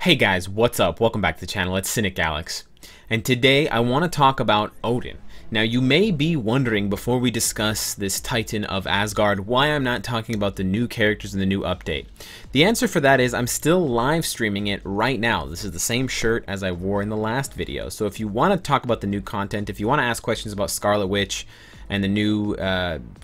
Hey guys, what's up? Welcome back to the channel. It's Cynicalex. And today I want to talk about Odin. Now you may be wondering before we discuss this Titan of Asgard why I'm not talking about the new characters in the new update. The answer for that is I'm still live streaming it right now. This is the same shirt as I wore in the last video. So if you want to talk about the new content, if you want to ask questions about Scarlet Witch and the new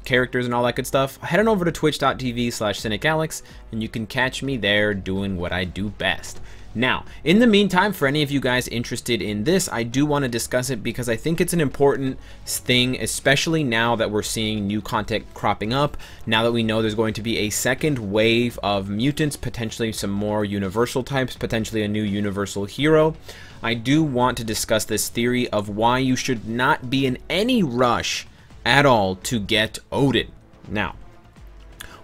characters and all that good stuff, head on over to twitch.tv/Cynicalex and you can catch me there doing what I do best. Now, in the meantime, for any of you guys interested in this, I do want to discuss it because I think it's an important thing, especially now that we're seeing new content cropping up, now that we know there's going to be a second wave of mutants, potentially some more universal types, potentially a new universal hero. I do want to discuss this theory of why you should not be in any rush at all to get Odin. Now,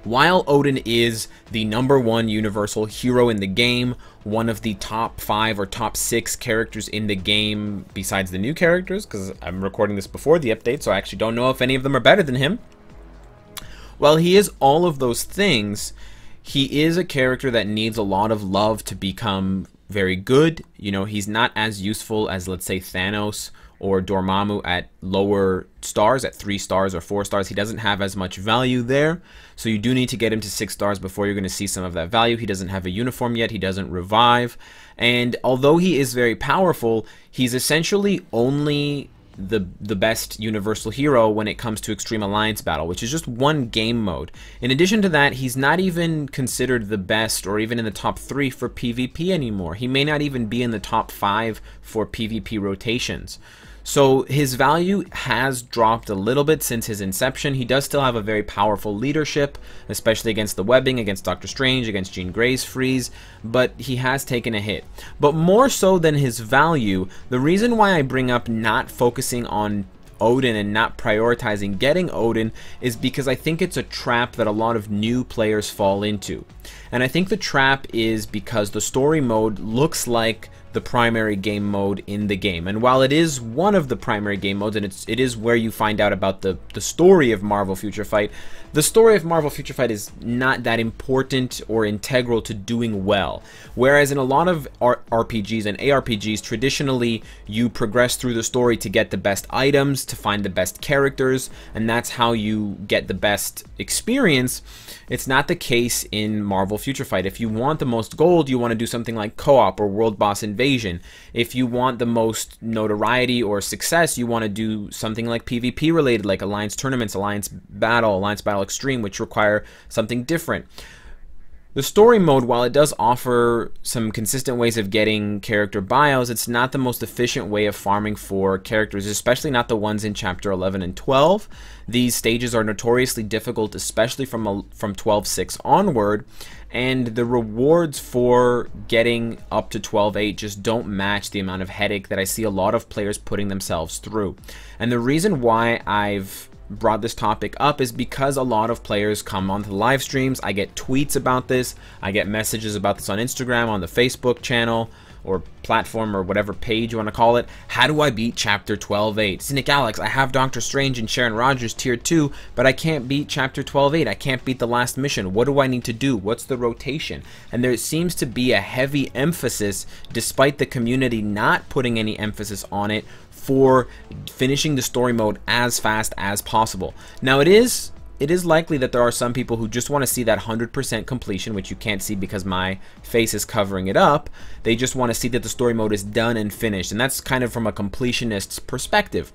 while Odin is the #1 universal hero in the game, one of the top 5 or top 6 characters in the game besides the new characters, because I'm recording this before the update, so I actually don't know if any of them are better than him. While he is all of those things, he is a character that needs a lot of love to become very good. You know, he's not as useful as, let's say, Thanos or Dormammu at lower stars, at 3 stars or 4 stars. He doesn't have as much value there, so you do need to get him to 6 stars before you're going to see some of that value. He doesn't have a uniform yet, he doesn't revive, and although he is very powerful, he's essentially only the best universal hero when it comes to Extreme Alliance Battle, which is just one game mode. In addition to that, he's not even considered the best or even in the top 3 for PvP anymore. He may not even be in the top 5 for PvP rotations. So his value has dropped a little bit since his inception. He does still have a very powerful leadership, especially against the webbing, against Doctor Strange, against Jean Grey's freeze, but he has taken a hit. But more so than his value, the reason why I bring up not focusing on Odin and not prioritizing getting Odin is because I think it's a trap that a lot of new players fall into. And I think the trap is because the story mode looks like the primary game mode in the game. And while it is one of the primary game modes, and it is where you find out about the story of Marvel Future Fight, the story of Marvel Future Fight is not that important or integral to doing well. Whereas in a lot of RPGs and ARPGs, traditionally you progress through the story to get the best items, to find the best characters, and that's how you get the best experience. It's not the case in Marvel Future Fight. If you want the most gold, you want to do something like co-op or World Boss Invasion. If you want the most notoriety or success, you want to do something like PvP related, like Alliance Tournaments, Alliance Battle Extreme, which require something different. The story mode, while it does offer some consistent ways of getting character bios, it's not the most efficient way of farming for characters, especially not the ones in Chapter 11 and 12. These stages are notoriously difficult, especially from 12.6 onward, and the rewards for getting up to 12.8 just don't match the amount of headache that I see a lot of players putting themselves through. And the reason why I've brought this topic up is because a lot of players come onto the live streams. I get tweets about this, I get messages about this on Instagram, on the Facebook channel or platform or whatever page you want to call it. How do I beat Chapter 12.8? Cynicalex, I have Doctor Strange and Sharon Rogers tier 2, but I can't beat Chapter 12.8. I can't beat the last mission. What do I need to do? What's the rotation? And there seems to be a heavy emphasis, despite the community not putting any emphasis on it, for finishing the story mode as fast as possible. Now it is likely that there are some people who just want to see that 100% completion, which you can't see because my face is covering it up. They just want to see that the story mode is done and finished, and that's kind of from a completionist's perspective.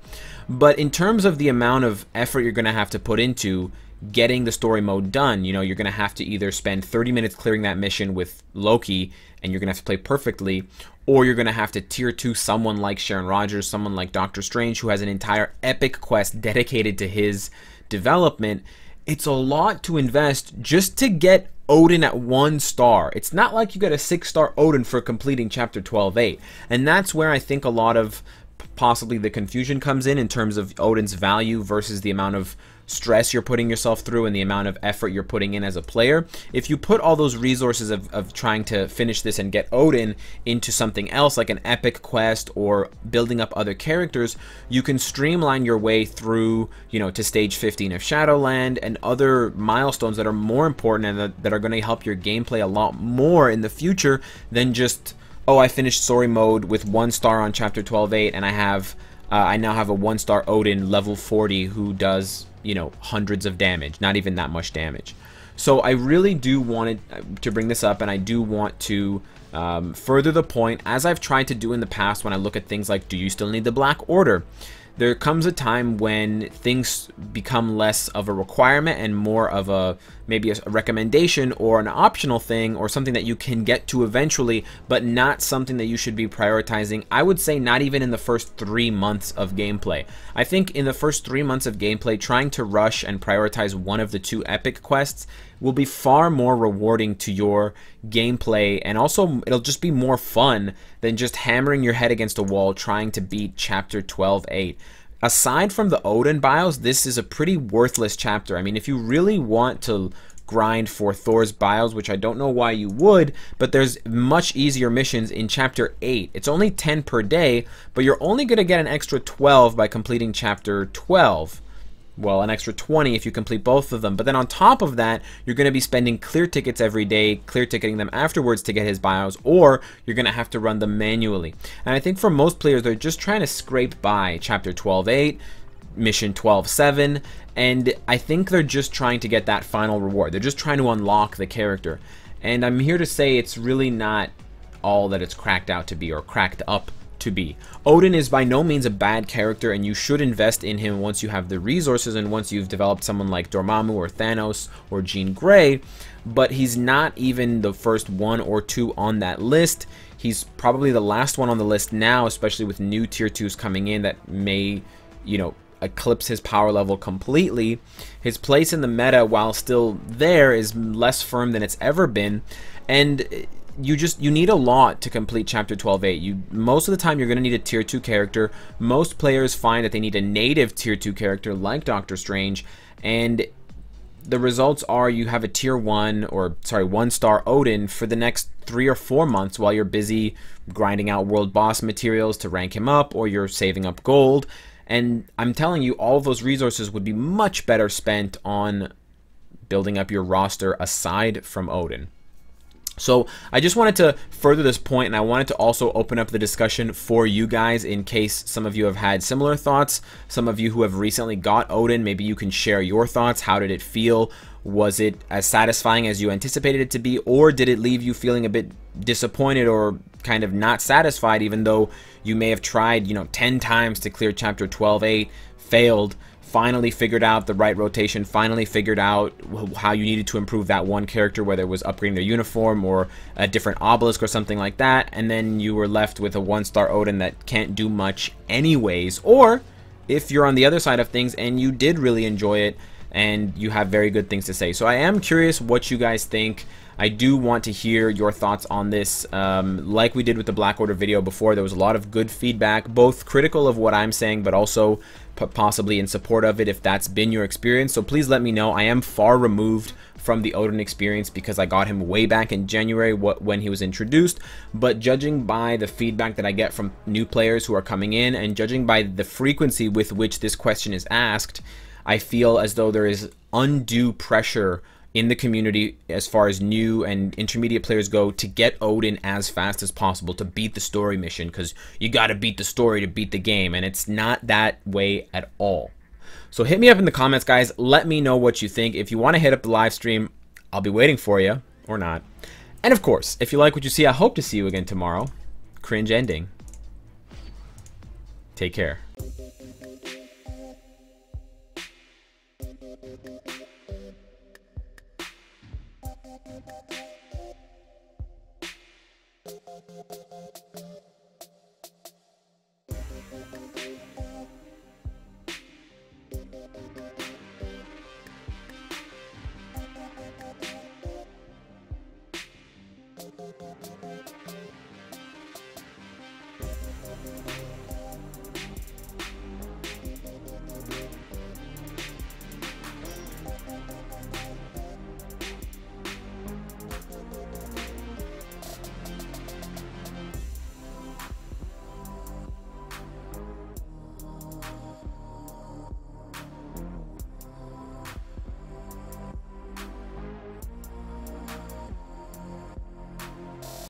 But in terms of the amount of effort you're going to have to put into getting the story mode done, you know, you're going to have to either spend 30 minutes clearing that mission with Loki, and you're going to have to play perfectly, or you're going to have to tier 2 someone like Sharon Rogers, someone like Doctor Strange, who has an entire epic quest dedicated to his development. It's a lot to invest just to get Odin at 1 star. It's not like you get a 6-star Odin for completing Chapter 12.8. And that's where I think a lot of possibly the confusion comes in terms of Odin's value versus the amount of stress you're putting yourself through and the amount of effort you're putting in as a player. If you put all those resources of trying to finish this and get Odin into something else like an epic quest or building up other characters, you can streamline your way through, you know, to stage 15 of Shadowland and other milestones that are more important and that are going to help your gameplay a lot more in the future than just oh, I finished story mode with 1 star on chapter 12.8, and I now have a 1-star Odin level 40 who does, you know, hundreds of damage, not even that much damage. So I really do want to bring this up, and I do want to further the point, as I've tried to do in the past when I look at things like, do you still need the Black Order? There comes a time when things become less of a requirement and more of maybe a recommendation or an optional thing, or something that you can get to eventually, but not something that you should be prioritizing. I would say not even in the first 3 months of gameplay. I think in the first 3 months of gameplay, trying to rush and prioritize one of the 2 epic quests will be far more rewarding to your gameplay, and also it'll just be more fun than just hammering your head against a wall trying to beat chapter 12.8. Aside from the Odin bios, this is a pretty worthless chapter. I mean, if you really want to grind for Thor's bios, which I don't know why you would, but there's much easier missions in chapter 8. It's only 10 per day, but you're only going to get an extra 12 by completing chapter 12. Well, an extra 20 if you complete both of them. But then on top of that, you're going to be spending clear tickets every day, clear ticketing them afterwards to get his bios, or you're going to have to run them manually. And I think for most players, they're just trying to scrape by chapter 12.8, mission 12.7, and I think they're just trying to get that final reward. They're just trying to unlock the character. And I'm here to say it's really not all that it's cracked out to be, or cracked up to be. Odin is by no means a bad character, and you should invest in him once you have the resources and once you've developed someone like Dormammu or Thanos or Jean Grey, but he's not even the first 1 or 2 on that list. He's probably the last one on the list now, especially with new tier 2s coming in that may, you know, eclipse his power level completely. His place in the meta, while still there, is less firm than it's ever been, and you need a lot to complete chapter 12.8. Most of the time you're going to need a tier 2 character. Most players find that they need a native tier 2 character like Doctor Strange, and the results are you have a tier 1 or 1-star Odin for the next 3 or 4 months while you're busy grinding out world boss materials to rank him up, or you're saving up gold. And I'm telling you, all of those resources would be much better spent on building up your roster aside from Odin. So I just wanted to further this point, and I wanted to also open up the discussion for you guys in case some of you have had similar thoughts. Some of you who have recently got Odin, maybe you can share your thoughts. How did it feel? Was it as satisfying as you anticipated it to be, or did it leave you feeling a bit disappointed or kind of not satisfied, even though you may have tried, you know, 10 times to clear chapter 12.8, failed, finally figured out the right rotation, finally figured out how you needed to improve that one character, whether it was upgrading their uniform or a different obelisk or something like that, and then you were left with a 1-star Odin that can't do much anyways? Or if you're on the other side of things and you did really enjoy it and you have very good things to say. So I am curious what you guys think. I do want to hear your thoughts on this. Like we did with the Black Order video before, there was a lot of good feedback, both critical of what I'm saying, but also possibly in support of it if that's been your experience. So please let me know. I am far removed from the Odin experience because I got him way back in January when he was introduced, but judging by the feedback that I get from new players who are coming in, and judging by the frequency with which this question is asked, I feel as though there is undue pressure in the community as far as new and intermediate players go to get Odin as fast as possible to beat the story mission, because you got to beat the story to beat the game, and it's not that way at all. So hit me up in the comments, guys. Let me know what you think. If you want to hit up the live stream, I'll be waiting for you, or not. And of course, if you like what you see, I hope to see you again tomorrow. Cringe ending. Take care.